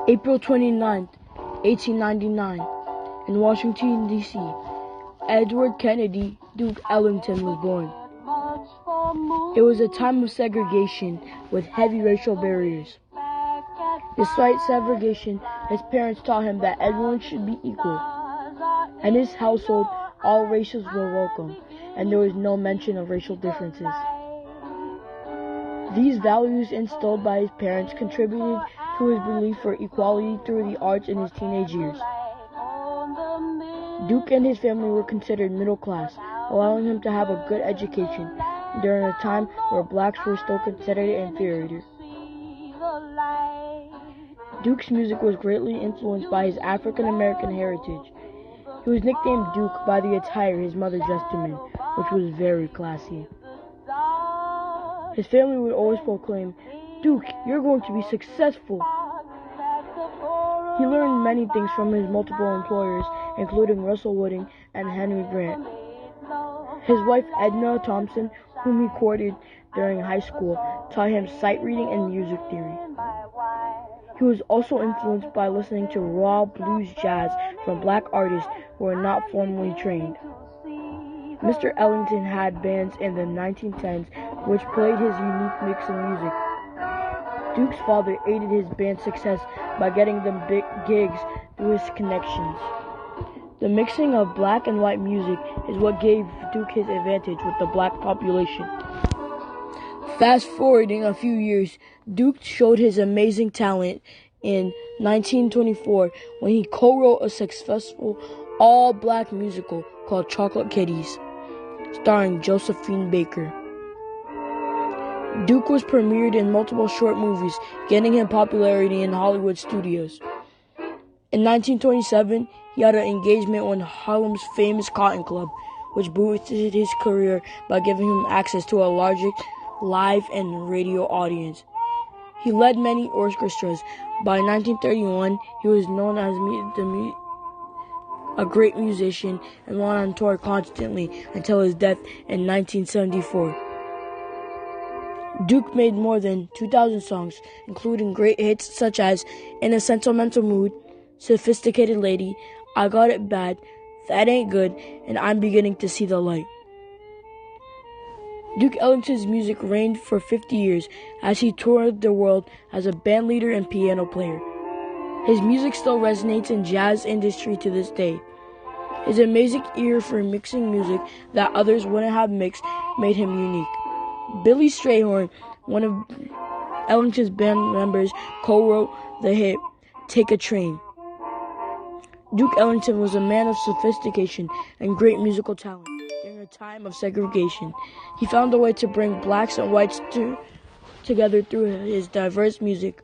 April 29th, 1899, in Washington, D.C., Edward Kennedy Duke Ellington was born. It was a time of segregation with heavy racial barriers. Despite segregation, his parents taught him that everyone should be equal. In his household, all races were welcome, and there was no mention of racial differences. These values instilled by his parents contributed to his belief for equality through the arts in his teenage years. Duke and his family were considered middle class, allowing him to have a good education during a time where blacks were still considered inferior. Duke's music was greatly influenced by his African American heritage. He was nicknamed Duke by the attire his mother dressed him in, which was very classy. His family would always proclaim, "Duke, you're going to be successful." He learned many things from his multiple employers, including Russell Wooding and Henry Grant. His wife Edna Thompson, whom he courted during high school, taught him sight reading and music theory. He was also influenced by listening to raw blues jazz from black artists who were not formally trained. Mr. Ellington had bands in the 1910s which played his unique mix of music. Duke's father aided his band's success by getting them big gigs through his connections. The mixing of black and white music is what gave Duke his advantage with the black population. Fast forwarding a few years, Duke showed his amazing talent in 1924 when he co-wrote a successful all-black musical called Chocolate Kitties, starring Josephine Baker. Duke was premiered in multiple short movies, getting him popularity in Hollywood studios. In 1927, he had an engagement with Harlem's famous Cotton Club, which boosted his career by giving him access to a larger live and radio audience. He led many orchestras. By 1931, he was known as a great musician and went on tour constantly until his death in 1974. Duke made more than 2,000 songs, including great hits such as In a Sentimental Mood, Sophisticated Lady, I Got It Bad, That Ain't Good, and I'm Beginning to See the Light. Duke Ellington's music reigned for 50 years as he toured the world as a bandleader and piano player. His music still resonates in jazz industry to this day. His amazing ear for mixing music that others wouldn't have mixed made him unique. Billy Strayhorn, one of Ellington's band members, co-wrote the hit Take a Train. Duke Ellington was a man of sophistication and great musical talent. During a time of segregation, he found a way to bring blacks and whites together through his diverse music.